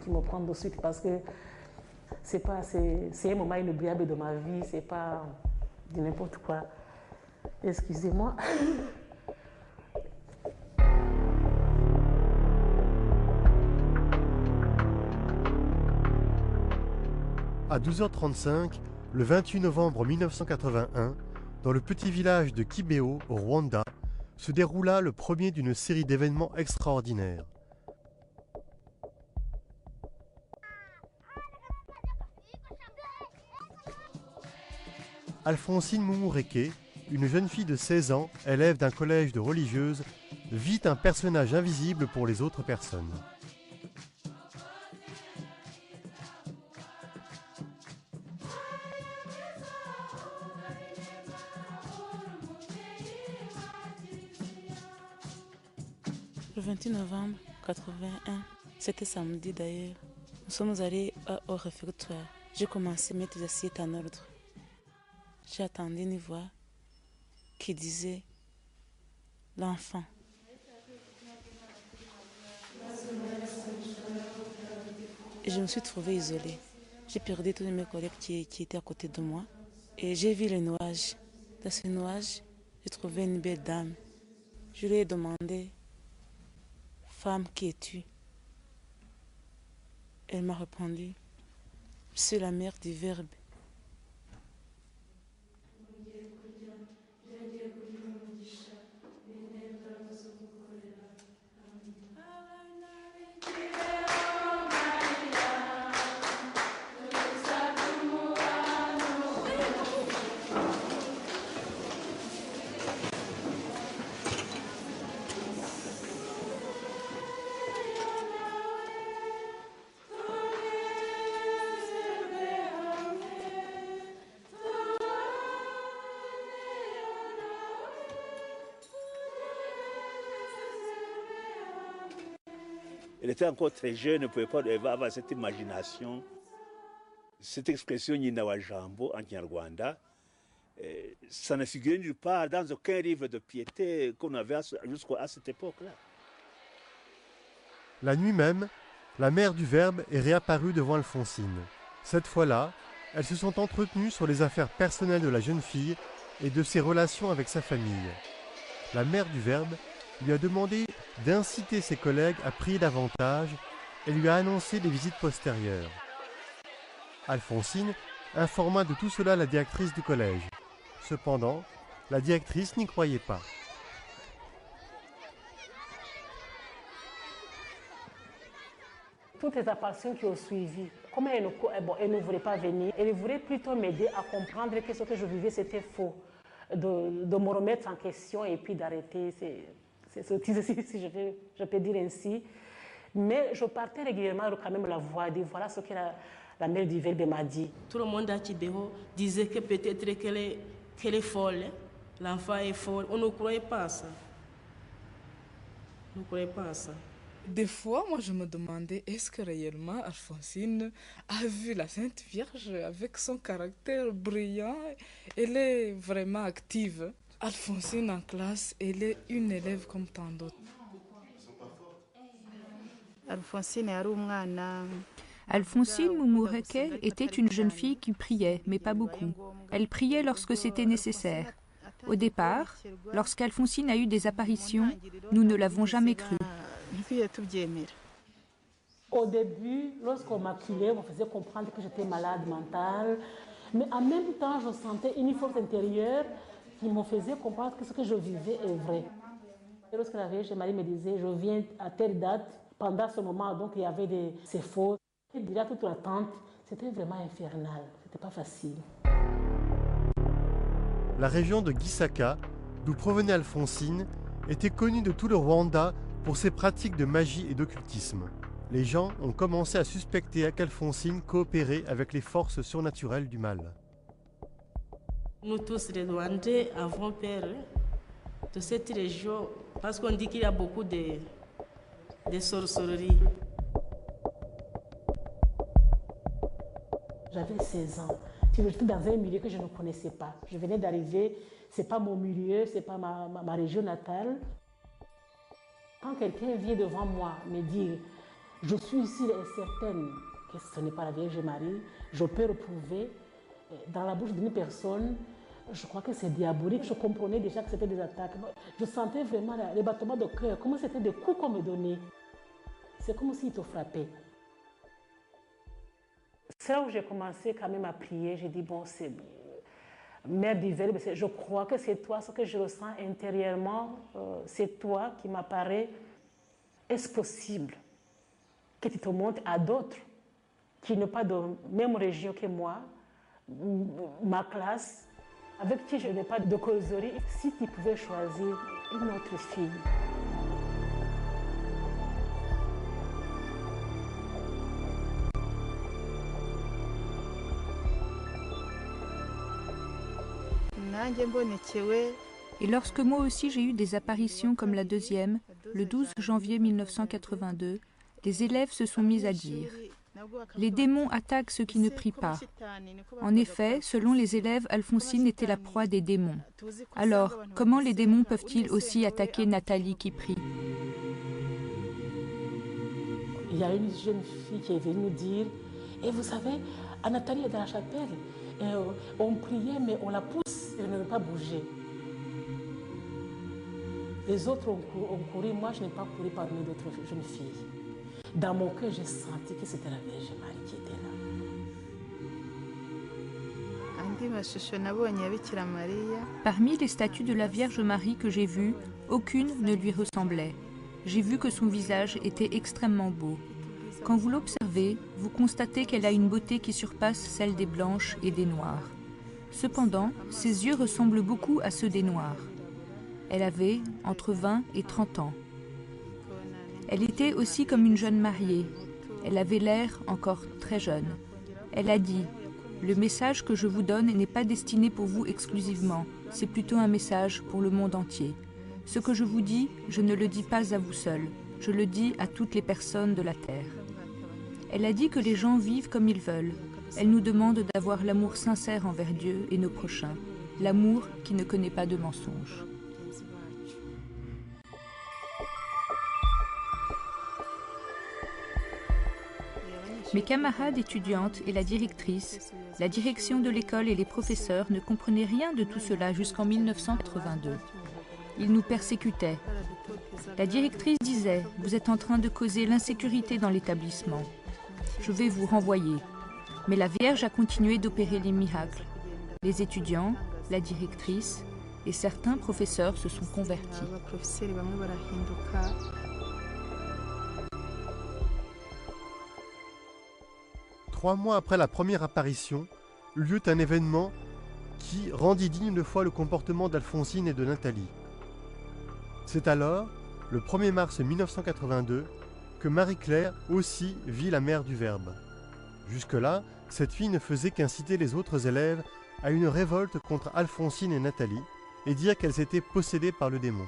qui me prend de suite parce que c'est un moment inoubliable de ma vie, c'est pas de n'importe quoi. Excusez-moi. À 12h35, le 28 novembre 1981, dans le petit village de Kibeho, au Rwanda, se déroula le premier d'une série d'événements extraordinaires. Alphonsine Mumureke, une jeune fille de 16 ans, élève d'un collège de religieuses, vit un personnage invisible pour les autres personnes. Le 28 novembre 81, c'était samedi d'ailleurs, nous sommes allés au réfectoire. J'ai commencé à mettre les assiettes en ordre. J'ai attendu une voix qui disait « l'enfant ». Et je me suis trouvée isolée. J'ai perdu tous mes collègues qui étaient à côté de moi. Et j'ai vu le nuage. Dans ce nuage, j'ai trouvé une belle dame. Je lui ai demandé « Femme, qui es-tu » Elle m'a répondu « Je suis la mère du Verbe ». Elle était encore très jeune, ne pouvait pas avoir cette imagination. Cette expression Nyinawajambo en Kinyarwanda, ça ne figurait nulle part dans aucun livre de piété qu'on avait jusqu'à cette époque-là. La nuit même, la mère du Verbe est réapparue devant Alphonsine. Cette fois-là, elles se sont entretenues sur les affaires personnelles de la jeune fille et de ses relations avec sa famille. La mère du Verbe lui a demandé d'inciter ses collègues à prier davantage et lui a annoncé des visites postérieures. Alphonsine informa de tout cela la directrice du collège. Cependant, la directrice n'y croyait pas. Toutes les apparitions qui ont suivi, comment elle ne voulait pas venir, elle voulait plutôt m'aider à comprendre que ce que je vivais c'était faux, de me remettre en question et puis d'arrêter, c'est si je peux dire ainsi. Mais je partais régulièrement quand même la voix, dire voilà ce que la mère du Verbe m'a dit. Tout le monde à Kibeho disait que peut-être qu'elle est folle, l'enfant est folle. On ne croyait pas à ça. On ne croyait pas à ça. Des fois, moi, je me demandais, est-ce que réellement Alphonsine a vu la Sainte Vierge avec son caractère brillant? Elle est vraiment active. Alphonsine en classe, elle est une élève comme tant d'autres. Alphonsine Mumureke était une jeune fille qui priait, mais pas beaucoup. Elle priait lorsque c'était nécessaire. Au départ, lorsqu'Alphonsine a eu des apparitions, nous ne l'avons jamais cru. Au début, lorsqu'on m'acculait, on me faisait comprendre que j'étais malade mentale. Mais en même temps, je sentais une force intérieure qui me faisait comprendre que ce que je vivais est vrai. Et lorsque la Vierge Marie me disait, je viens à telle date, pendant ce moment, donc il y avait ces fausses. Et déjà toute l'attente, c'était vraiment infernal, c'était pas facile. La région de Gisaka, d'où provenait Alphonsine, était connue de tout le Rwanda pour ses pratiques de magie et d'occultisme. Les gens ont commencé à suspecter qu'Alphonsine coopérait avec les forces surnaturelles du mal. Nous tous les Rwandais avons peur de cette région parce qu'on dit qu'il y a beaucoup de sorcelleries. J'avais 16 ans. J'étais dans un milieu que je ne connaissais pas. Je venais d'arriver, ce n'est pas mon milieu, ce n'est pas ma région natale. Quand quelqu'un vient devant moi me dire Je suis sûre et certaine que ce n'est pas la Vierge Marie. Je peux reprouver dans la bouche d'une personne, je crois que c'est diabolique. Je comprenais déjà que c'était des attaques. Je sentais vraiment les battements de cœur, comme si c'était des coups qu'on me donnait. C'est comme s'il te frappait. C'est là où j'ai commencé quand même à prier. J'ai dit, bon, c'est Mère du Verbe, je crois que c'est toi, ce que je ressens intérieurement, c'est toi qui m'apparaît. Est-ce possible que tu te montres à d'autres qui n'ont pas de même région que moi, ma classe, avec qui je n'ai pas de causerie, si tu pouvais choisir une autre fille? Et lorsque moi aussi j'ai eu des apparitions comme la deuxième, le 12 janvier 1982, les élèves se sont mis à dire « Les démons attaquent ceux qui ne prient pas ». En effet, selon les élèves, Alphonsine était la proie des démons. Alors, comment les démons peuvent-ils aussi attaquer Nathalie qui prie? Il y a une jeune fille qui est venue nous dire « Et vous savez, Nathalie est dans la chapelle. Et on priait, mais on la pousse, elle ne veut pas bouger. » Les autres ont couru, moi je n'ai pas couru parmi d'autres jeunes filles. Dans mon cœur, j'ai senti que c'était la Vierge Marie qui était là. Parmi les statues de la Vierge Marie que j'ai vues, aucune ne lui ressemblait. J'ai vu que son visage était extrêmement beau. Quand vous l'observez, vous constatez qu'elle a une beauté qui surpasse celle des blanches et des noires. Cependant, ses yeux ressemblent beaucoup à ceux des noirs. Elle avait entre 20 et 30 ans. Elle était aussi comme une jeune mariée. Elle avait l'air encore très jeune. Elle a dit « Le message que je vous donne n'est pas destiné pour vous exclusivement, c'est plutôt un message pour le monde entier. Ce que je vous dis, je ne le dis pas à vous seul, je le dis à toutes les personnes de la terre. » Elle a dit que les gens vivent comme ils veulent. Elle nous demande d'avoir l'amour sincère envers Dieu et nos prochains, l'amour qui ne connaît pas de mensonges. Mes camarades étudiantes et la directrice, la direction de l'école et les professeurs ne comprenaient rien de tout cela jusqu'en 1982. Ils nous persécutaient. La directrice disait « Vous êtes en train de causer l'insécurité dans l'établissement. Je vais vous renvoyer. » Mais la Vierge a continué d'opérer les miracles. Les étudiants, la directrice et certains professeurs se sont convertis. 3 mois après la première apparition, eut lieu un événement qui rendit digne de foi le comportement d'Alphonsine et de Nathalie. C'est alors, le 1er mars 1982, que Marie-Claire aussi vit la mère du Verbe. Jusque-là, cette fille ne faisait qu'inciter les autres élèves à une révolte contre Alphonsine et Nathalie et dire qu'elles étaient possédées par le démon.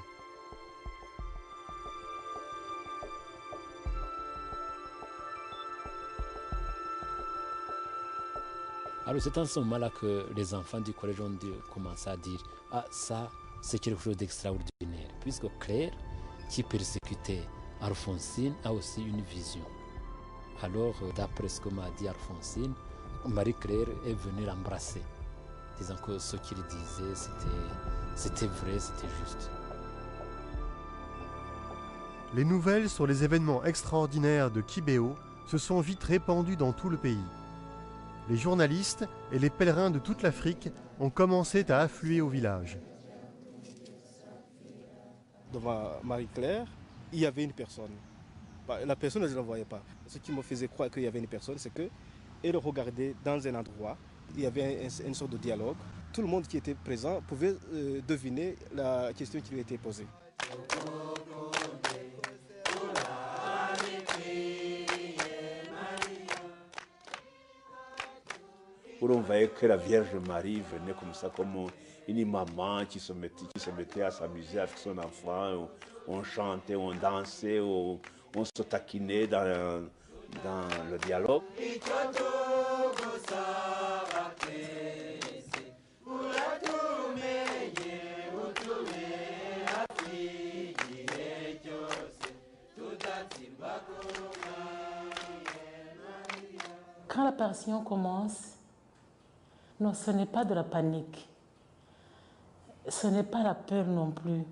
Alors c'est en ce moment-là que les enfants du collège ont commencé à dire « Ah, ça, c'est quelque chose d'extraordinaire » puisque Claire, qui persécutait Alphonsine, a aussi une vision. Alors, d'après ce que m'a dit Alphonsine, Marie-Claire est venue l'embrasser, disant que ce qu'il disait, c'était vrai, c'était juste. Les nouvelles sur les événements extraordinaires de Kibéo se sont vite répandues dans tout le pays. Les journalistes et les pèlerins de toute l'Afrique ont commencé à affluer au village. Devant Marie-Claire, il y avait une personne. La personne, je ne la voyais pas. Ce qui me faisait croire qu'il y avait une personne, c'est qu'elle regardait dans un endroit. Il y avait une sorte de dialogue. Tout le monde qui était présent pouvait deviner la question qui lui était posée. Où on voyait que la Vierge Marie venait comme ça, comme une maman qui se mettait à s'amuser avec son enfant. On chantait, on dansait, on se taquinait dans le dialogue. Quand l'apparition commence, non, ce n'est pas de la panique. Ce n'est pas la peur non plus.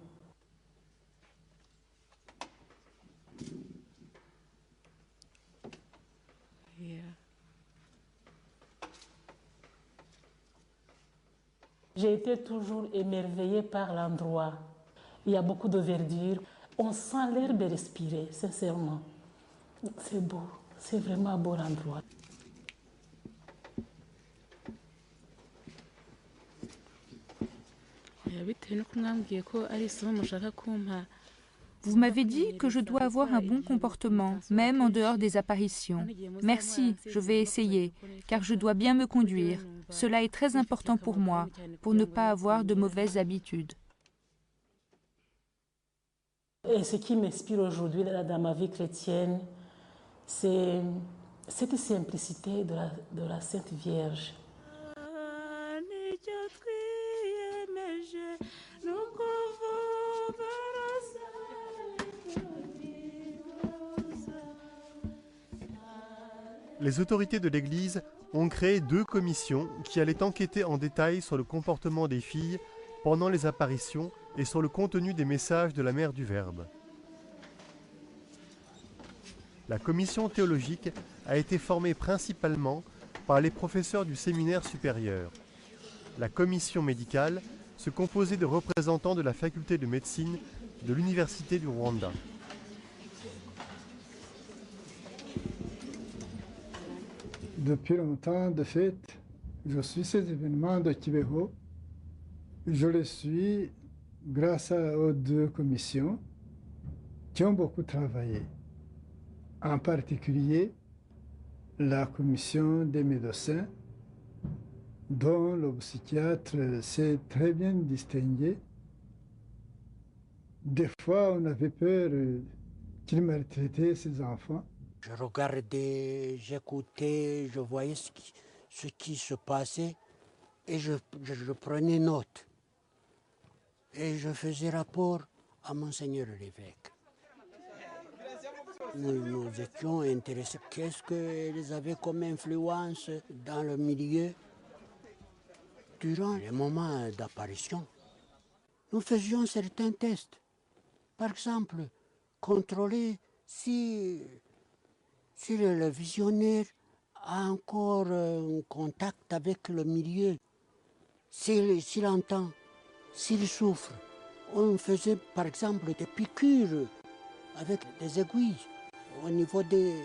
J'ai été toujours émerveillée par l'endroit. Il y a beaucoup de verdure. On sent l'herbe respirer, sincèrement. C'est beau, c'est vraiment un beau endroit. Vous m'avez dit que je dois avoir un bon comportement, même en dehors des apparitions. Merci, je vais essayer, car je dois bien me conduire. Cela est très important pour moi, pour ne pas avoir de mauvaises habitudes. Et ce qui m'inspire aujourd'hui dans ma vie chrétienne, c'est cette simplicité de la Sainte Vierge. Les autorités de l'Église ont créé 2 commissions qui allaient enquêter en détail sur le comportement des filles pendant les apparitions et sur le contenu des messages de la Mère du Verbe. La commission théologique a été formée principalement par les professeurs du séminaire supérieur. La commission médicale se composait de représentants de la faculté de médecine de l'Université du Rwanda. Depuis longtemps, de fait, je suis ces événements de Kibeho. Je le suis grâce aux 2 commissions qui ont beaucoup travaillé. En particulier, la commission des médecins, dont le psychiatre s'est très bien distingué. Des fois, on avait peur qu'il maltraitait ses enfants. Je regardais, j'écoutais, je voyais ce qui se passait et je prenais note. Et je faisais rapport à Monseigneur l'évêque. Nous étions intéressés. Qu'est-ce qu'ils avaient comme influence dans le milieu durant les moments d'apparition? Nous faisions certains tests. Par exemple, contrôler si le visionnaire a encore un contact avec le milieu, s'il entend, s'il souffre. On faisait par exemple des piqûres avec des aiguilles au niveau des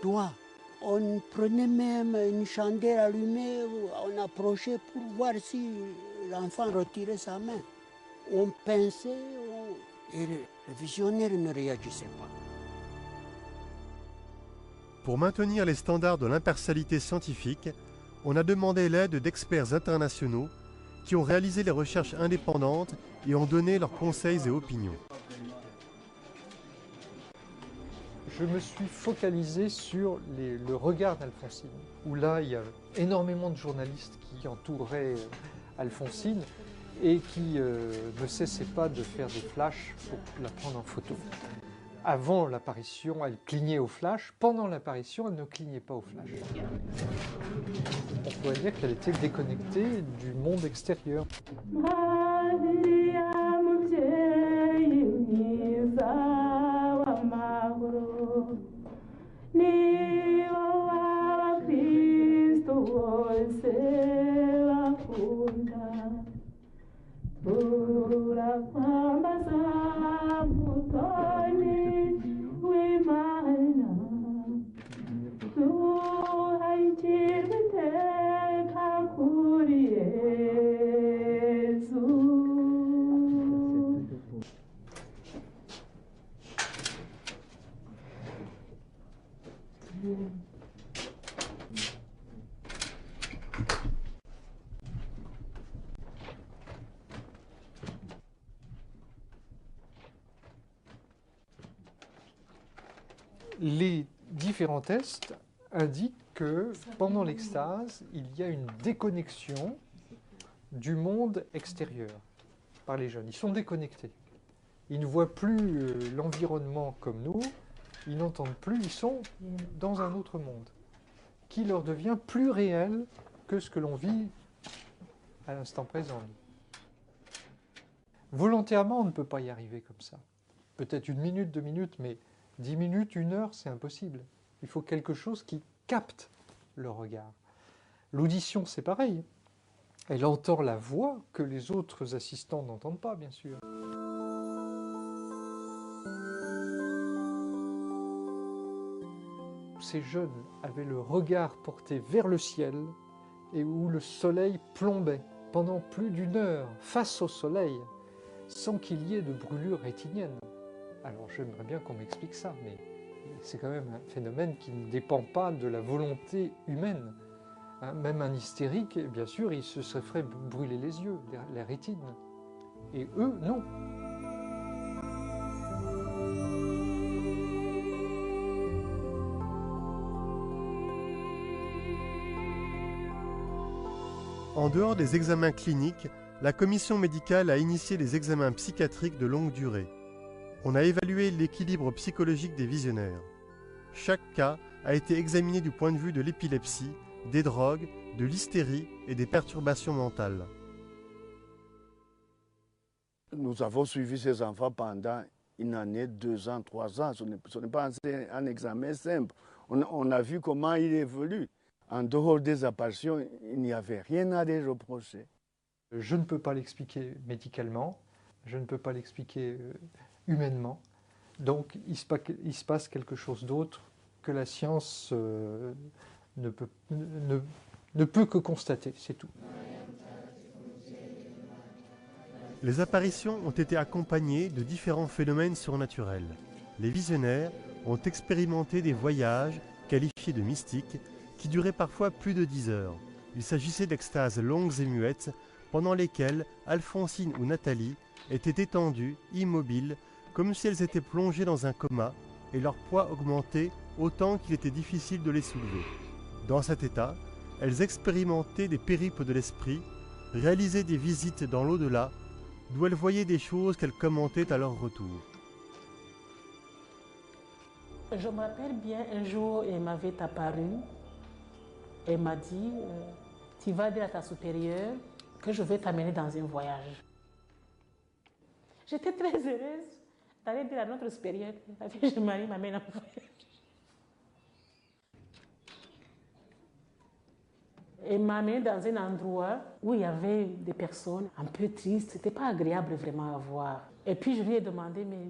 doigts. On prenait même une chandelle allumée, on approchait pour voir si l'enfant retirait sa main. On pinçait et le visionnaire ne réagissait pas. Pour maintenir les standards de l'impartialité scientifique, on a demandé l'aide d'experts internationaux qui ont réalisé les recherches indépendantes et ont donné leurs conseils et opinions. Je me suis focalisé sur le regard d'Alfonsine, où là, il y a énormément de journalistes qui entouraient Alfonsine et qui ne cessaient pas de faire des flashs pour la prendre en photo. Avant l'apparition, elle clignait au flash. Pendant l'apparition, elle ne clignait pas au flash. On pourrait dire qu'elle était déconnectée du monde extérieur. Les différents tests indiquent que pendant l'extase, il y a une déconnexion du monde extérieur par les jeunes. Ils sont déconnectés. Ils ne voient plus l'environnement comme nous, ils n'entendent plus, ils sont dans un autre monde. qui leur devient plus réel que ce que l'on vit à l'instant présent. Volontairement, on ne peut pas y arriver comme ça. Peut-être 1 minute, 2 minutes, mais 10 minutes, 1 heure, c'est impossible. Il faut quelque chose qui capte le regard. L'audition, c'est pareil. Elle entend la voix que les autres assistants n'entendent pas, bien sûr. Ces jeunes avaient le regard porté vers le ciel et où le soleil plombait pendant plus d'1 heure face au soleil sans qu'il y ait de brûlure rétinienne. Alors j'aimerais bien qu'on m'explique ça, mais c'est quand même un phénomène qui ne dépend pas de la volonté humaine. Hein, même un hystérique, bien sûr, il se serait fait brûler les yeux, la rétine. Et eux, non. En dehors des examens cliniques, la commission médicale a initié les examens psychiatriques de longue durée. On a évalué l'équilibre psychologique des visionnaires. Chaque cas a été examiné du point de vue de l'épilepsie, des drogues, de l'hystérie et des perturbations mentales. Nous avons suivi ces enfants pendant 1 année, 2 ans, 3 ans. Ce n'est pas un examen simple. On a vu comment il évolue. En dehors des apparitions, il n'y avait rien à les reprocher. Je ne peux pas l'expliquer médicalement, je ne peux pas l'expliquer humainement. Donc il se passe quelque chose d'autre que la science ne peut que constater, c'est tout. Les apparitions ont été accompagnées de différents phénomènes surnaturels. Les visionnaires ont expérimenté des voyages qualifiés de mystiques qui duraient parfois plus de 10 heures. Il s'agissait d'extases longues et muettes pendant lesquelles Alphonsine ou Nathalie étaient étendues, immobiles, comme si elles étaient plongées dans un coma et leur poids augmentait autant qu'il était difficile de les soulever. Dans cet état, elles expérimentaient des périples de l'esprit, réalisaient des visites dans l'au-delà, d'où elles voyaient des choses qu'elles commentaient à leur retour. Je me rappelle bien, un jour, elle m'avait apparu. Elle m'a dit, tu vas dire à ta supérieure que je vais t'amener dans un voyage. J'étais très heureuse d'aller dire à notre supérieure que la Vierge Marie m'amène en voyage. Elle m'a amené dans un endroit où il y avait des personnes un peu tristes. Ce n'était pas agréable vraiment à voir. Et puis je lui ai demandé, mais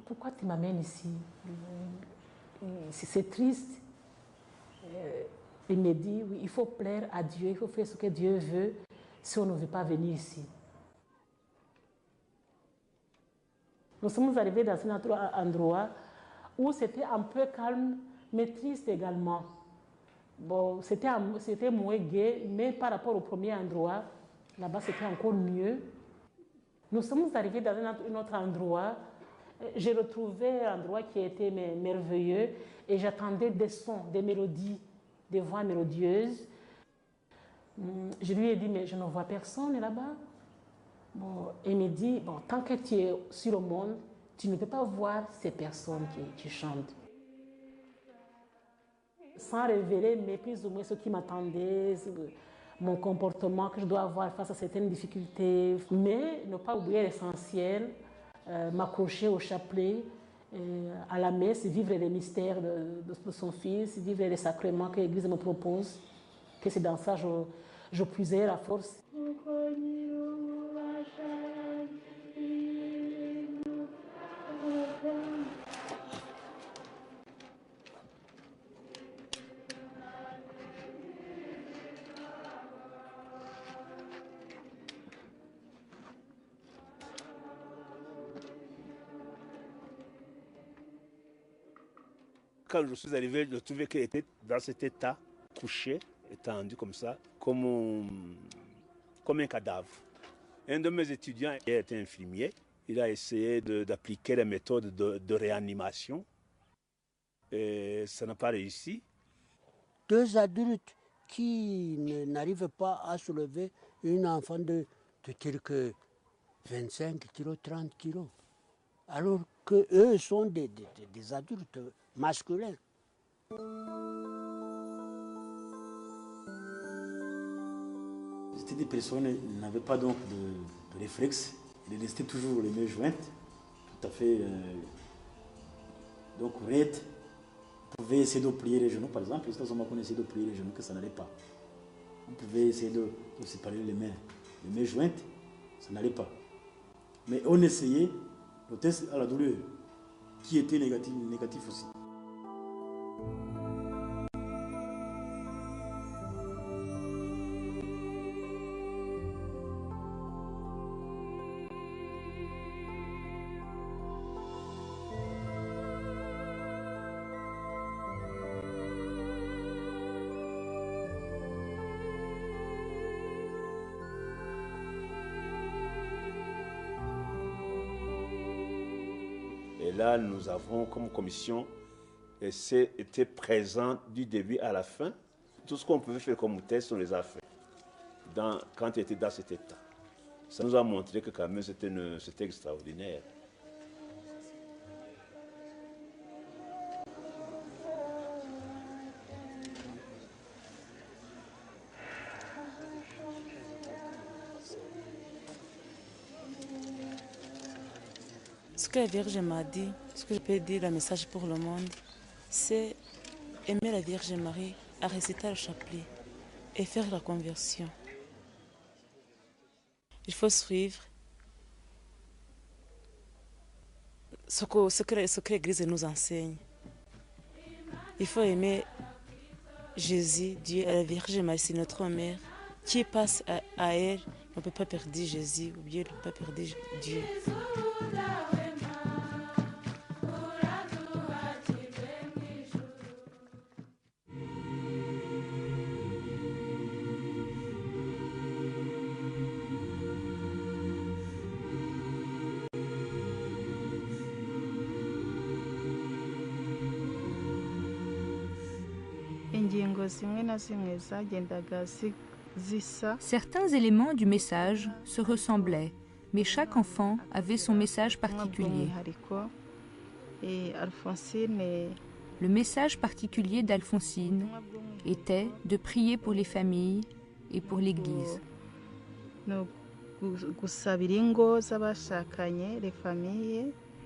pourquoi tu m'amènes ici? C'est triste. Il me dit, oui, il faut plaire à Dieu, il faut faire ce que Dieu veut si on ne veut pas venir ici. Nous sommes arrivés dans un endroit où c'était un peu calme, mais triste également. Bon, c'était moins gai, mais par rapport au premier endroit, là-bas c'était encore mieux. Nous sommes arrivés dans un autre endroit. J'ai retrouvé un endroit qui était merveilleux et j'attendais des sons, des mélodies, des voix mélodieuses. Je lui ai dit, mais je ne vois personne là-bas. Bon, il me dit, bon, tant que tu es sur le monde, tu ne peux pas voir ces personnes qui chantent. Sans révéler, mais plus ou moins ce qui m'attendait, mon comportement que je dois avoir face à certaines difficultés. Mais ne pas oublier l'essentiel, m'accrocher au chapelet, à la messe, vivre les mystères de son Fils, vivre les sacrements que l'Église me propose, que c'est dans ça que je puisais la force. Quand je suis arrivé, je trouvais qu'elle était dans cet état, couché, étendu comme ça, comme un cadavre. Un de mes étudiants était infirmier. Il a essayé d'appliquer la méthode de réanimation. Et ça n'a pas réussi. 2 adultes qui n'arrivent pas à soulever une enfant de quelques 25 kilos, 30 kilos. Alors qu'eux sont des adultes masculins. C'était des personnes qui n'avaient pas donc de réflexe. Ils restaient toujours les mains jointes, tout à fait donc raides. On pouvait essayer de plier les genoux, par exemple. Jusqu'à ce moment qu'on essayait de plier les genoux, que ça n'allait pas. On pouvait essayer de séparer les mains jointes, ça n'allait pas. Mais on essayait le test à la douleur, qui était négatif aussi. Et là, nous avons comme commission été présents du début à la fin. Tout ce qu'on pouvait faire comme test, on les a fait quand il était dans cet état. Ça nous a montré que quand même c'était extraordinaire. Ce que la Vierge m'a dit, ce que je peux dire, le message pour le monde, c'est aimer la Vierge Marie, à réciter le chapelet et faire la conversion. Il faut suivre ce que l'Église nous enseigne. Il faut aimer Jésus, Dieu, et la Vierge Marie, c'est notre mère. Qui passe à elle ne peut pas perdre Jésus, ou bien ne peut pas perdre Dieu. Certains éléments du message se ressemblaient, mais chaque enfant avait son message particulier. Le message particulier d'Alphonsine était de prier pour les familles et pour l'Église.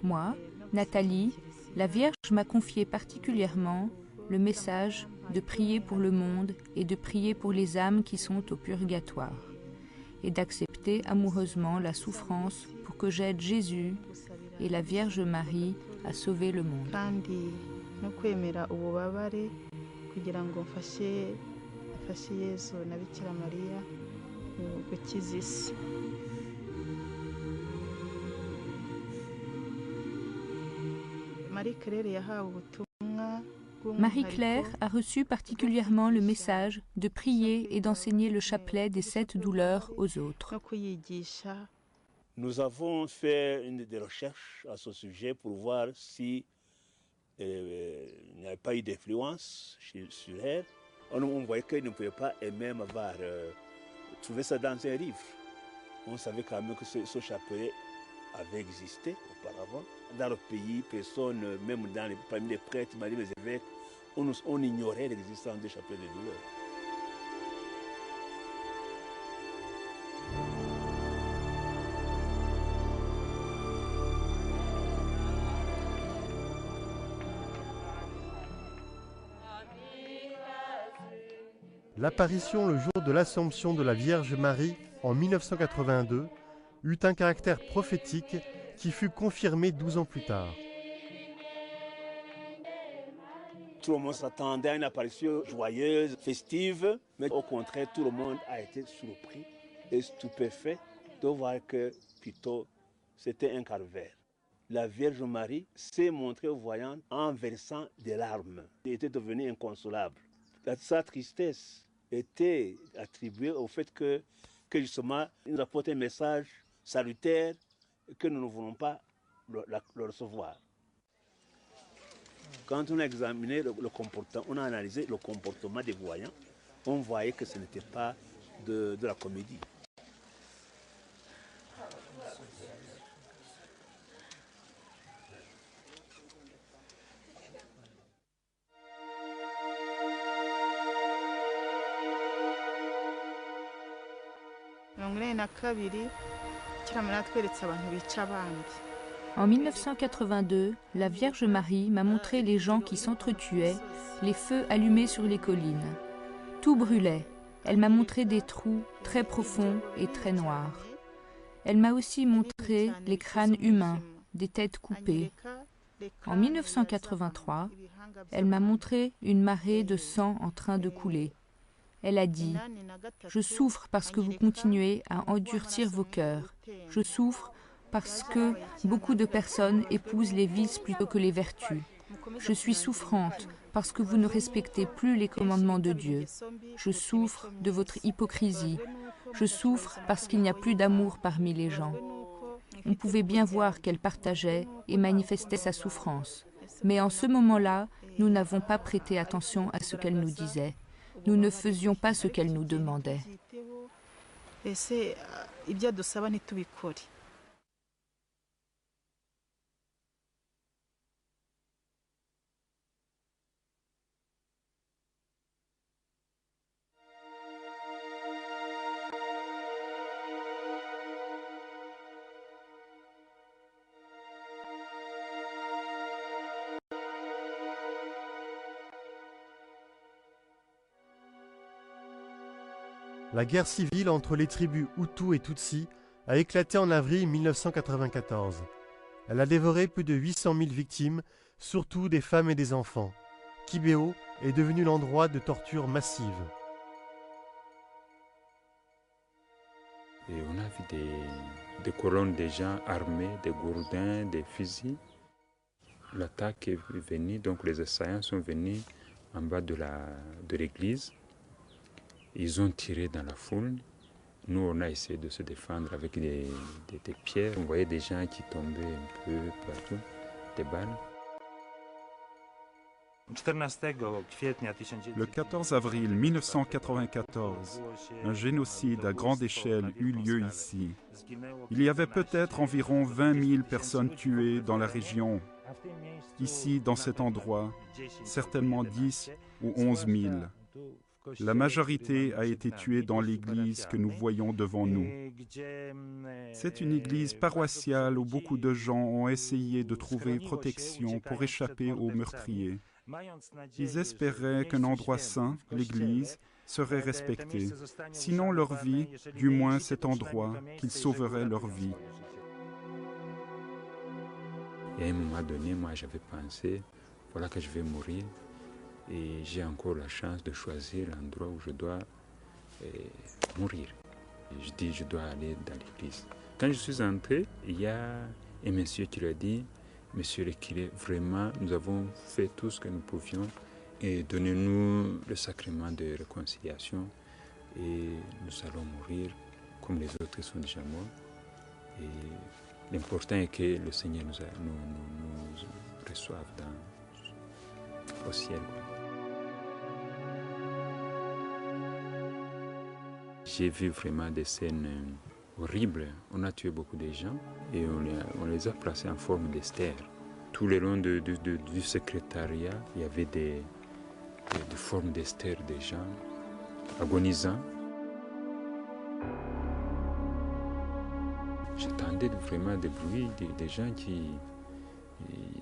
Moi, Nathalie, la Vierge m'a confié particulièrement le message de prier pour le monde et de prier pour les âmes qui sont au purgatoire et d'accepter amoureusement la souffrance pour que j'aide Jésus et la Vierge Marie à sauver le monde. Marie-Claire a reçu particulièrement le message de prier et d'enseigner le chapelet des 7 douleurs aux autres. Nous avons fait des recherches à ce sujet pour voir si il n'y avait pas eu d'influence sur elle. On voyait qu'elle ne pouvait pas elle-même avoir trouvé ça dans un livre. On savait quand même que ce chapelet avait existé auparavant. Dans le pays, personne, même parmi les prêtres, parmi les évêques, on ignorait l'existence des chapelets de douleur. L'apparition le jour de l'Assomption de la Vierge Marie en 1982 eut un caractère prophétique qui fut confirmé 12 ans plus tard. Tout le monde s'attendait à une apparition joyeuse, festive, mais au contraire, tout le monde a été surpris et stupéfait de voir que plutôt c'était un calvaire. La Vierge Marie s'est montrée aux voyants en versant des larmes. Elle était devenue inconsolable. Sa tristesse était attribuée au fait que justement, il nous apporte un message salutaire que nous ne voulons pas le recevoir. Quand on a examiné le comportement, on a analysé le comportement des voyants, on voyait que ce n'était pas de la comédie. En 1982, la Vierge Marie m'a montré les gens qui s'entretuaient, les feux allumés sur les collines. Tout brûlait. Elle m'a montré des trous très profonds et très noirs. Elle m'a aussi montré les crânes humains, des têtes coupées. En 1983, elle m'a montré une marée de sang en train de couler. Elle a dit « Je souffre parce que vous continuez à endurcir vos cœurs. Je souffre parce que beaucoup de personnes épousent les vices plutôt que les vertus. Je suis souffrante parce que vous ne respectez plus les commandements de Dieu. Je souffre de votre hypocrisie. Je souffre parce qu'il n'y a plus d'amour parmi les gens. » On pouvait bien voir qu'elle partageait et manifestait sa souffrance. Mais en ce moment-là, nous n'avons pas prêté attention à ce qu'elle nous disait. Nous ne faisions pas ce qu'elle nous demandait. La guerre civile entre les tribus Hutu et Tutsi a éclaté en avril 1994. Elle a dévoré plus de 800 000 victimes, surtout des femmes et des enfants. Kibéo est devenu l'endroit de torture massive. Et on a vu des colonnes de gens armés, des gourdins, des fusils. L'attaque est venue, donc les assaillants sont venus en bas de l'église. Ils ont tiré dans la foule. Nous, on a essayé de se défendre avec des pierres. On voyait des gens qui tombaient un peu partout, des balles. Le 14 avril 1994, un génocide à grande échelle eut lieu ici. Il y avait peut-être environ 20 000 personnes tuées dans la région. Ici, dans cet endroit, certainement 10 ou 11 000. La majorité a été tuée dans l'église que nous voyons devant nous. C'est une église paroissiale où beaucoup de gens ont essayé de trouver protection pour échapper aux meurtriers. Ils espéraient qu'un endroit saint, l'église, serait respecté. Sinon leur vie, du moins cet endroit, qu'il sauverait leur vie. Et à un moment donné, moi j'avais pensé, voilà que je vais mourir. Et j'ai encore la chance de choisir l'endroit où je dois mourir. Et je dis, je dois aller dans l'église. Quand je suis entré, il y a un monsieur qui lui a dit, monsieur le curé, vraiment, nous avons fait tout ce que nous pouvions et donnez-nous le sacrement de réconciliation et nous allons mourir comme les autres sont déjà morts. Et l'important est que le Seigneur nous reçoive au ciel. J'ai vu vraiment des scènes horribles. On a tué beaucoup de gens et on les a placés en forme de stères. Tout le long du secrétariat, il y avait des formes de stères de gens agonisants. J'entendais vraiment des bruits, des gens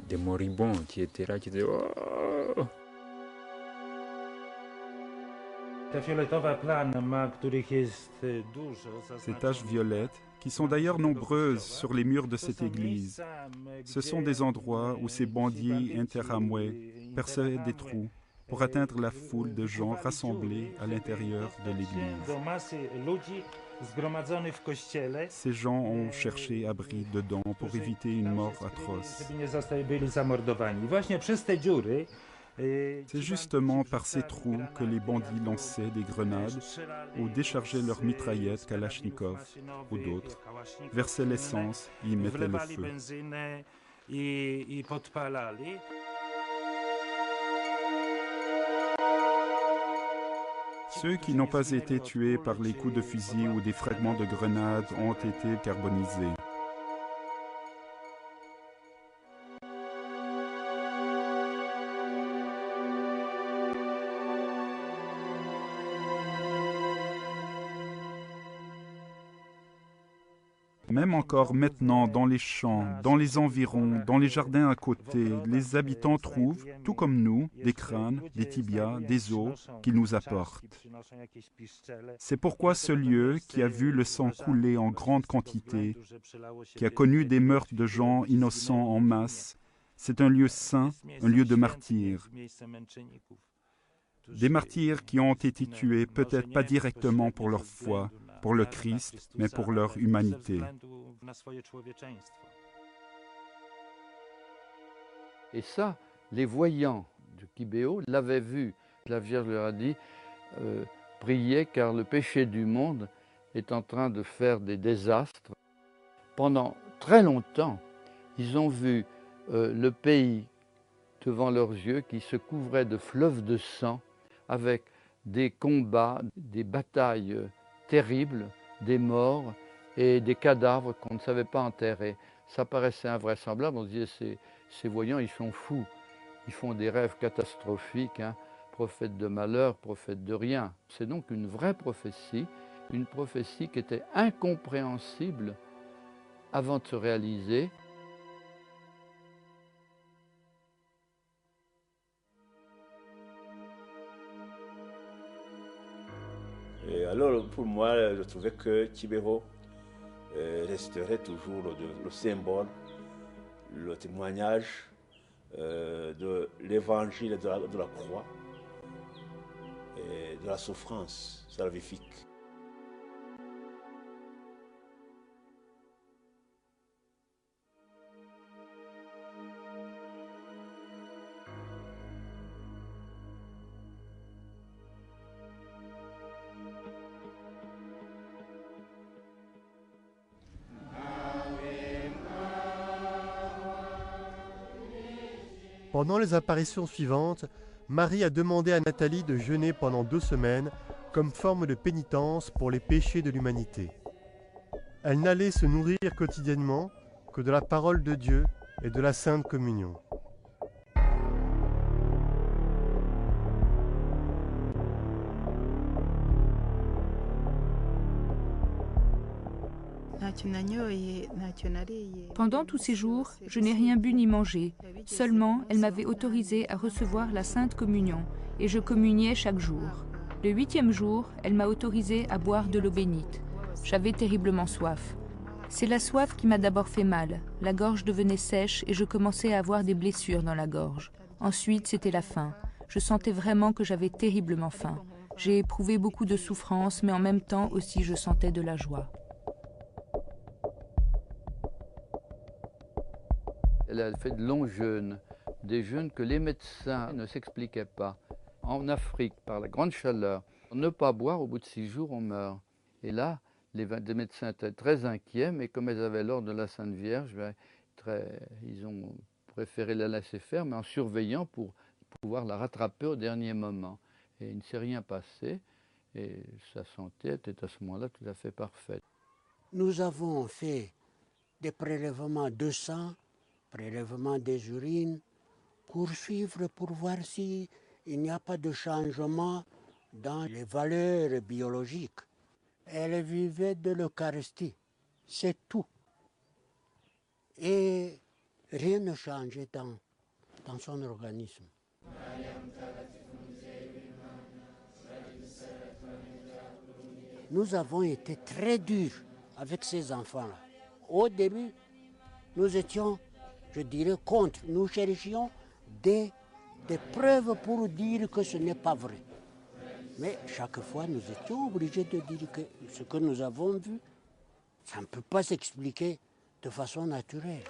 des moribonds qui étaient là, qui disaient oh! Ces taches violettes, qui sont d'ailleurs nombreuses sur les murs de cette église, ce sont des endroits où ces bandits interamway perçaient des trous pour atteindre la foule de gens rassemblés à l'intérieur de l'église. Ces gens ont cherché abri dedans pour éviter une mort atroce. C'est justement par ces trous que les bandits lançaient des grenades ou déchargeaient leurs mitraillettes Kalachnikov ou d'autres, versaient l'essence et y mettaient le feu. Ceux qui n'ont pas été tués par les coups de fusil ou des fragments de grenades ont été carbonisés. Même encore maintenant, dans les champs, dans les environs, dans les jardins à côté, les habitants trouvent, tout comme nous, des crânes, des tibias, des os qu'ils nous apportent. C'est pourquoi ce lieu, qui a vu le sang couler en grande quantité, qui a connu des meurtres de gens innocents en masse, c'est un lieu saint, un lieu de martyrs. Des martyrs qui ont été tués peut-être pas directement pour leur foi, pour le Christ, mais pour leur humanité. Et ça, les voyants de Kibéo l'avaient vu. La Vierge leur a dit priez car le péché du monde est en train de faire des désastres. Pendant très longtemps, ils ont vu le pays devant leurs yeux qui se couvrait de fleuves de sang avec des combats, des batailles terribles, des morts et des cadavres qu'on ne savait pas enterrer. Ça paraissait invraisemblable, on se disait ces voyants ils sont fous, ils font des rêves catastrophiques, hein, prophètes de malheur, prophètes de rien. C'est donc une vraie prophétie, une prophétie qui était incompréhensible avant de se réaliser. Et alors, pour moi, je trouvais que Kibéo resterait toujours le symbole, le témoignage de l'évangile de la croix et de la souffrance salvifique. Pendant les apparitions suivantes, Marie a demandé à Nathalie de jeûner pendant 2 semaines comme forme de pénitence pour les péchés de l'humanité. Elle n'allait se nourrir quotidiennement que de la parole de Dieu et de la Sainte Communion. Pendant tous ces jours, je n'ai rien bu ni mangé. Seulement, elle m'avait autorisé à recevoir la Sainte Communion et je communiais chaque jour. Le 8e jour, elle m'a autorisé à boire de l'eau bénite. J'avais terriblement soif. C'est la soif qui m'a d'abord fait mal. La gorge devenait sèche et je commençais à avoir des blessures dans la gorge. Ensuite, c'était la faim. Je sentais vraiment que j'avais terriblement faim. J'ai éprouvé beaucoup de souffrance, mais en même temps aussi je sentais de la joie. Elle a fait de longs jeûnes, des jeûnes que les médecins ne s'expliquaient pas. En Afrique, par la grande chaleur, ne pas boire, au bout de 6 jours, on meurt. Et là, les médecins étaient très inquiets, mais comme elles avaient l'ordre de la Sainte Vierge, ils ont préféré la laisser faire, mais en surveillant pour pouvoir la rattraper au dernier moment. Et il ne s'est rien passé, et sa santé était à ce moment-là tout à fait parfaite. Nous avons fait des prélèvements de sang, prélèvement des urines, pour suivre, pour voir s'il n'y a pas de changement dans les valeurs biologiques. Elle vivait de l'Eucharistie, c'est tout. Et rien ne changeait dans son organisme. Nous avons été très durs avec ces enfants-là. Au début, nous étions, je dirais, contre. Nous cherchions des preuves pour dire que ce n'est pas vrai. Mais chaque fois, nous étions obligés de dire que ce que nous avons vu, ça ne peut pas s'expliquer de façon naturelle.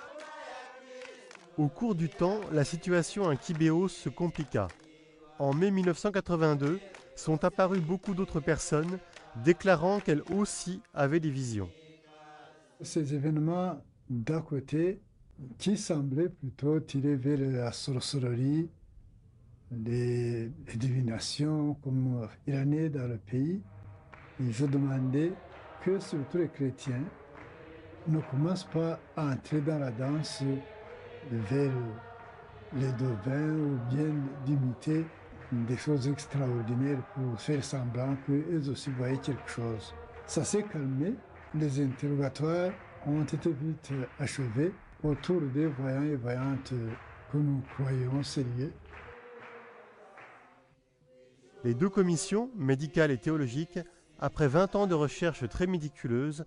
Au cours du temps, la situation à Kibéo se compliqua. En mai 1982, sont apparues beaucoup d'autres personnes déclarant qu'elles aussi avaient des visions. Ces événements d'à côté qui semblaient plutôt tirer vers la sorcellerie, les divinations comme il en est dans le pays, et je demandais que surtout les chrétiens ne commencent pas à entrer dans la danse vers les devins ou bien d'imiter des choses extraordinaires pour faire semblant qu'eux aussi voyaient quelque chose. Ça s'est calmé, les interrogatoires ont été vite achevés autour des voyants et voyantes que nous croyons sérieux. Les deux commissions, médicale et théologique, après 20 ans de recherche très méticuleuse,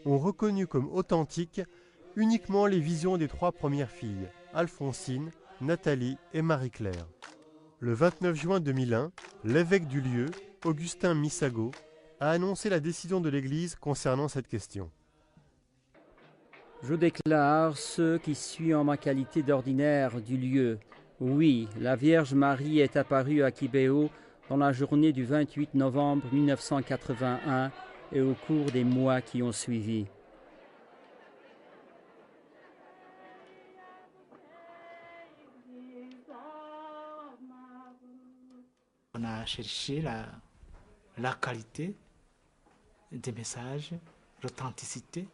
ont reconnu comme authentiques uniquement les visions des 3 premières filles, Alphonsine, Nathalie et Marie-Claire. Le 29 juin 2001, l'évêque du lieu, Augustin Missago, a annoncé la décision de l'Église concernant cette question. Je déclare ce qui suit en ma qualité d'ordinaire du lieu. Oui, la Vierge Marie est apparue à Kibéo dans la journée du 28 novembre 1981 et au cours des mois qui ont suivi. On a cherché la qualité des messages, l'authenticité,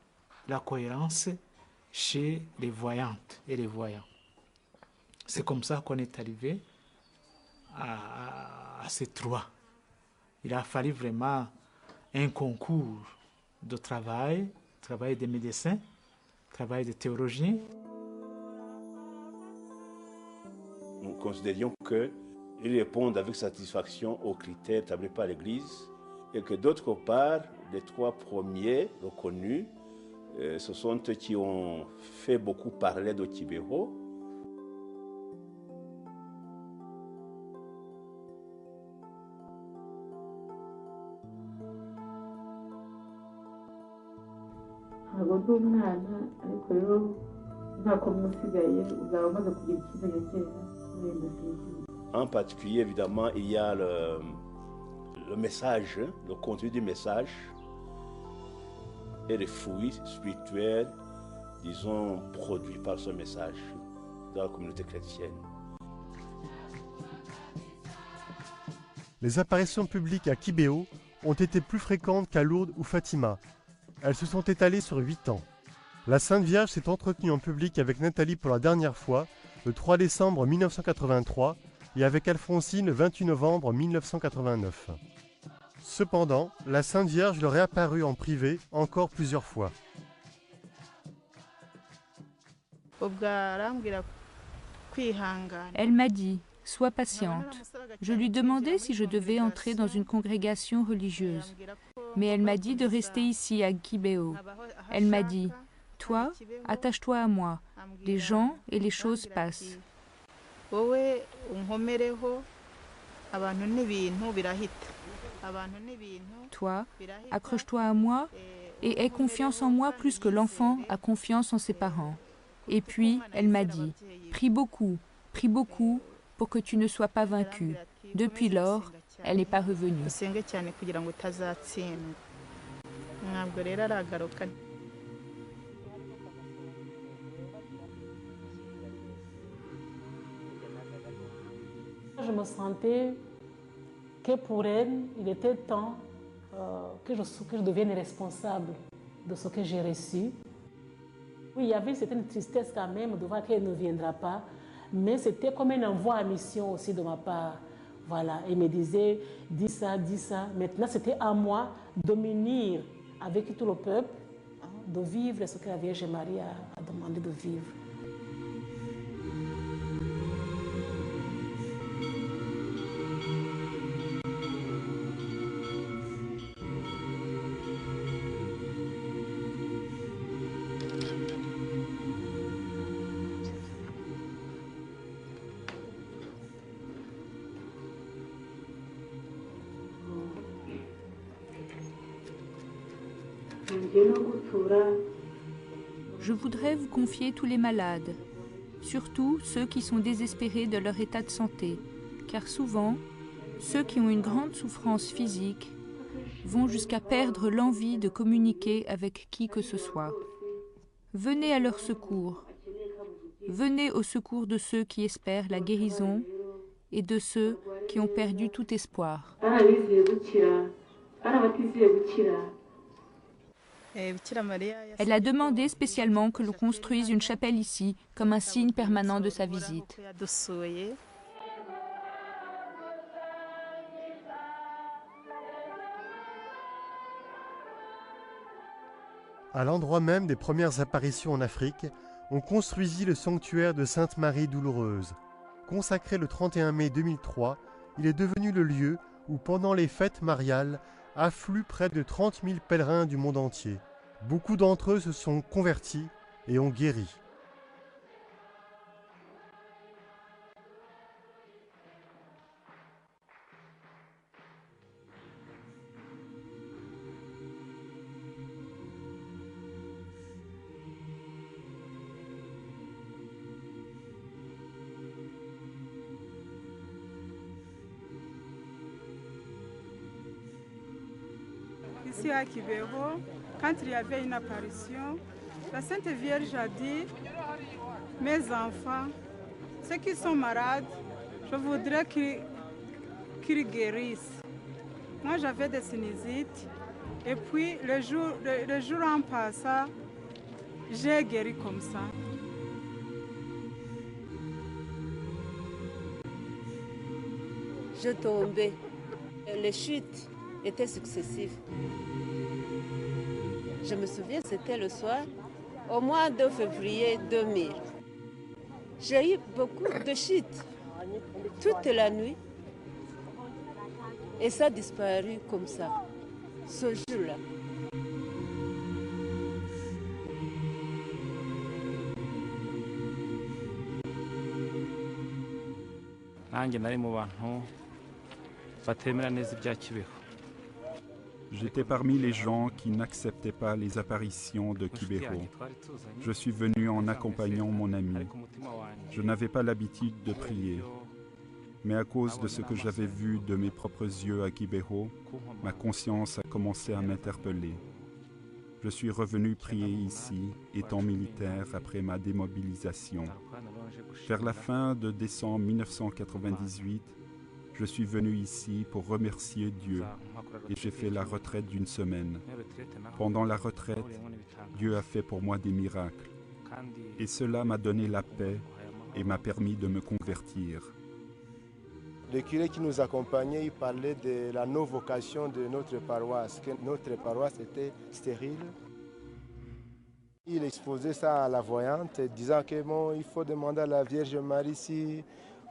la cohérence chez les voyantes et les voyants. C'est comme ça qu'on est arrivé à ces 3. Il a fallu vraiment un concours de travail des médecins, travail des théologiens. Nous considérions qu'ils répondent avec satisfaction aux critères établis par l'Église et que d'autre part, les 3 premiers reconnus, ce sont eux qui ont fait beaucoup parler de Kibéo. ntabwo ndi umwana ariko rero ntako musigaye uzaba umaze kugira icyizere cyeza wenda sinzi. En particulier, évidemment, il y a le message, le contenu du message et les fruits spirituels, disons, produits par ce message dans la communauté chrétienne. Les apparitions publiques à Kibéo ont été plus fréquentes qu'à Lourdes ou Fatima. Elles se sont étalées sur 8 ans. La Sainte Vierge s'est entretenue en public avec Nathalie pour la dernière fois le 3 décembre 1983 et avec Alphonsine le 28 novembre 1989. Cependant, la Sainte Vierge leur est apparue en privé encore plusieurs fois. Elle m'a dit « Sois patiente ». Je lui demandais si je devais entrer dans une congrégation religieuse. Mais elle m'a dit de rester ici à Kibéo. Elle m'a dit « Toi, attache-toi à moi. Les gens et les choses passent. » Toi, accroche-toi à moi et aie confiance en moi plus que l'enfant a confiance en ses parents. Et puis, elle m'a dit, prie beaucoup pour que tu ne sois pas vaincu. Depuis lors, elle n'est pas revenue. Je me sentais que pour elle, il était temps que je devienne responsable de ce que j'ai reçu. Oui, il y avait une certaine tristesse quand même de voir qu'elle ne viendra pas, mais c'était comme un envoi à mission aussi de ma part. Voilà, elle me disait, dis ça. Maintenant, c'était à moi de m'unir avec tout le peuple, de vivre ce que la Vierge Marie a demandé de vivre. Je voudrais vous confier tous les malades, surtout ceux qui sont désespérés de leur état de santé, car souvent, ceux qui ont une grande souffrance physique vont jusqu'à perdre l'envie de communiquer avec qui que ce soit. Venez à leur secours. Venez au secours de ceux qui espèrent la guérison et de ceux qui ont perdu tout espoir. Elle a demandé spécialement que l'on construise une chapelle ici, comme un signe permanent de sa visite. À l'endroit même des premières apparitions en Afrique, on construisit le sanctuaire de Sainte-Marie Douloureuse. Consacré le 31 mai 2003, il est devenu le lieu où, pendant les fêtes mariales, affluent près de 30 000 pèlerins du monde entier. Beaucoup d'entre eux se sont convertis et ont guéri. Ici à Kibého, quand il y avait une apparition, la Sainte Vierge a dit, mes enfants, ceux qui sont malades, je voudrais qu'ils guérissent. Moi j'avais des sinusites et puis le jour en passant, j'ai guéri comme ça. Je tombais. Les chutes étaient successives. Je me souviens, c'était le soir, au mois de février 2000. J'ai eu beaucoup de chutes toute la nuit et ça a disparu comme ça, ce jour-là. J'étais parmi les gens qui n'acceptaient pas les apparitions de Kibeho. Je suis venu en accompagnant mon ami. Je n'avais pas l'habitude de prier. Mais à cause de ce que j'avais vu de mes propres yeux à Kibeho, ma conscience a commencé à m'interpeller. Je suis revenu prier ici, étant militaire après ma démobilisation. Vers la fin de décembre 1998, je suis venu ici pour remercier Dieu et j'ai fait la retraite d'une semaine. Pendant la retraite, Dieu a fait pour moi des miracles et cela m'a donné la paix et m'a permis de me convertir. Le curé qui nous accompagnait, il parlait de la non-vocation de notre paroisse, que notre paroisse était stérile. Il exposait ça à la voyante, disant que bon, il faut demander à la Vierge Marie si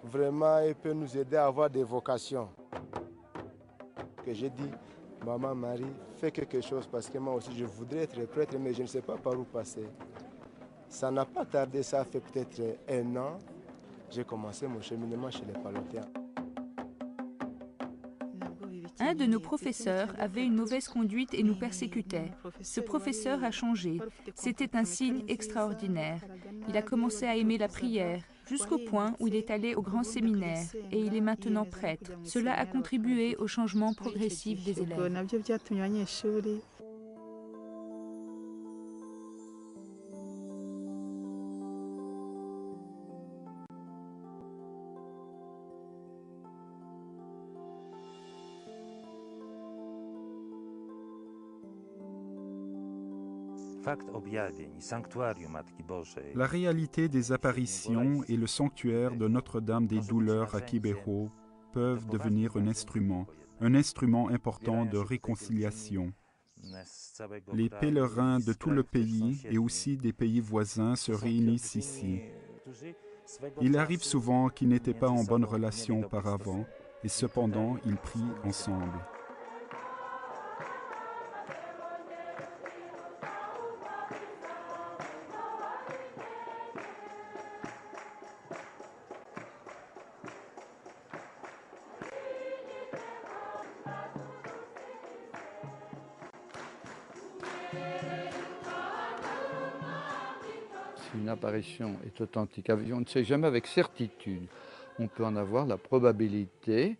vraiment elle peut nous aider à avoir des vocations. Que j'ai dit, Maman Marie, fais quelque chose parce que moi aussi je voudrais être prêtre, mais je ne sais pas par où passer. Ça n'a pas tardé, ça fait peut-être 1 an. J'ai commencé mon cheminement chez les Pallottins. Un de nos professeurs avait une mauvaise conduite et nous persécutait. Ce professeur a changé. C'était un signe extraordinaire. Il a commencé à aimer la prière, jusqu'au point où il est allé au grand séminaire et il est maintenant prêtre. Cela a contribué au changement progressif des élèves. La réalité des apparitions et le sanctuaire de Notre-Dame des Douleurs à Kibeho peuvent devenir un instrument important de réconciliation. Les pèlerins de tout le pays et aussi des pays voisins se réunissent ici. Il arrive souvent qu'ils n'étaient pas en bonne relation auparavant et cependant ils prient ensemble. Si une apparition est authentique, on ne sait jamais avec certitude. On peut en avoir la probabilité,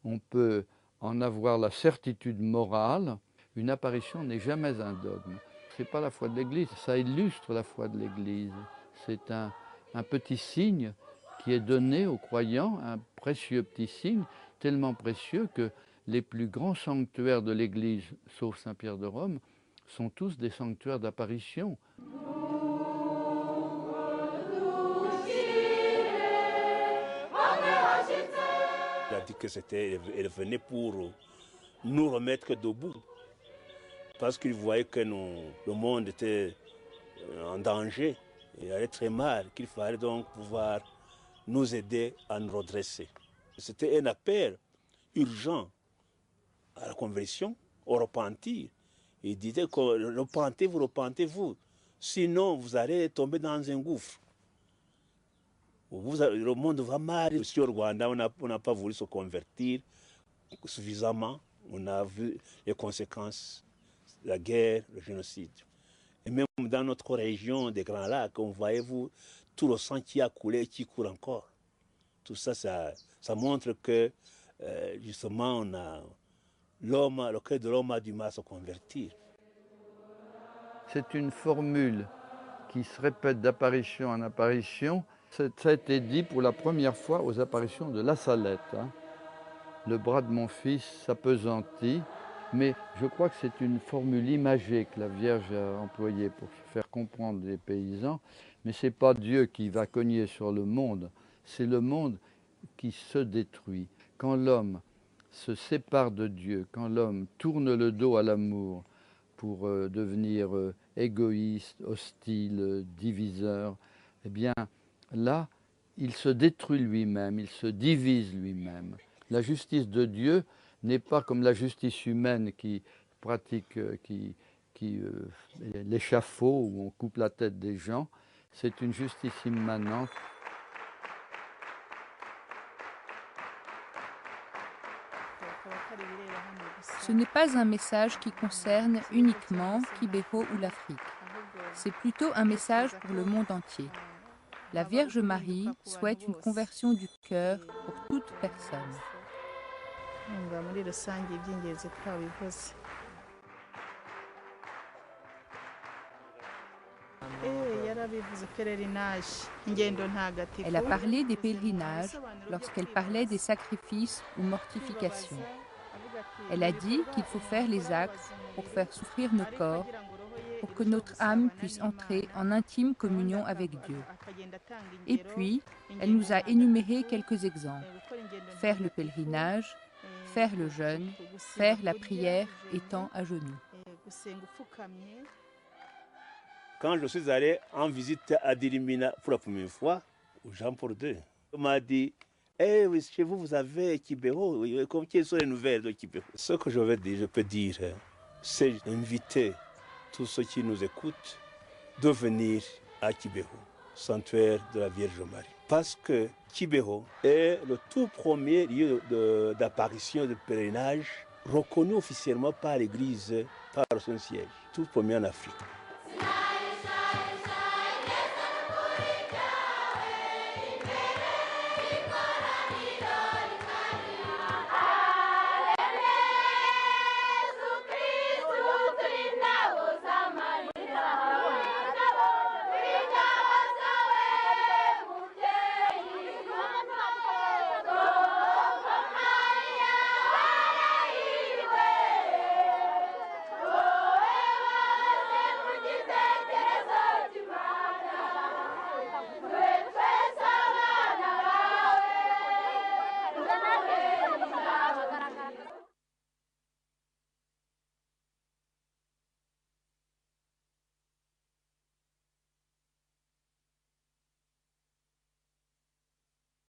on peut en avoir la certitude morale. Une apparition n'est jamais un dogme. Ce n'est pas la foi de l'Église, ça illustre la foi de l'Église. C'est un petit signe qui est donné aux croyants, un précieux petit signe, tellement précieux que les plus grands sanctuaires de l'Église, sauf Saint-Pierre de Rome, sont tous des sanctuaires d'apparition. Il a dit que elle venait pour nous remettre debout. parce qu'ils voyaient que le monde était en danger, il allait très mal, qu'il fallait donc pouvoir nous aider à nous redresser. C'était un appel urgent à la conversion, au repentir. Il disait que repentez-vous, sinon vous allez tomber dans un gouffre. Le monde va mal. Ici au Rwanda, on n'a pas voulu se convertir suffisamment. On a vu les conséquences, la guerre, le génocide. Et même dans notre région des Grands Lacs, on voyait tout le sang qui a coulé et qui coule encore. Tout ça, ça montre que justement, le cœur de l'homme a du mal à se convertir. C'est une formule qui se répète d'apparition en apparition. Ça a été dit pour la première fois aux apparitions de La Salette. Hein. Le bras de mon fils s'appesantit, mais je crois que c'est une formule imagée que la Vierge a employée pour faire comprendre les paysans. Mais ce n'est pas Dieu qui va cogner sur le monde, c'est le monde qui se détruit. Quand l'homme se sépare de Dieu, quand l'homme tourne le dos à l'amour pour devenir égoïste, hostile, diviseur, eh bien là, il se détruit lui-même, il se divise lui-même. La justice de Dieu n'est pas comme la justice humaine qui pratique l'échafaud où on coupe la tête des gens. C'est une justice immanente. Ce n'est pas un message qui concerne uniquement Kibeho ou l'Afrique. C'est plutôt un message pour le monde entier. La Vierge Marie souhaite une conversion du cœur pour toute personne. Elle a parlé des pèlerinages lorsqu'elle parlait des sacrifices ou mortifications. Elle a dit qu'il faut faire les actes pour faire souffrir nos corps, pour que notre âme puisse entrer en intime communion avec Dieu. Et puis, elle nous a énuméré quelques exemples. Faire le pèlerinage, faire le jeûne, faire la prière étant à genoux. Quand je suis allé en visite à Dirimina pour la première fois, au Jean-Paul II, on m'a dit « Eh oui, chez vous, vous avez Kibeho, quelles sont les nouvelles de Kibeho ?» Ce que je peux dire, c'est inviter tous ceux qui nous écoutent de venir à Kibeho, sanctuaire de la Vierge Marie. Parce que Kibeho est le tout premier lieu d'apparition de pèlerinage reconnu officiellement par l'Église, par le Saint-Siège, tout premier en Afrique.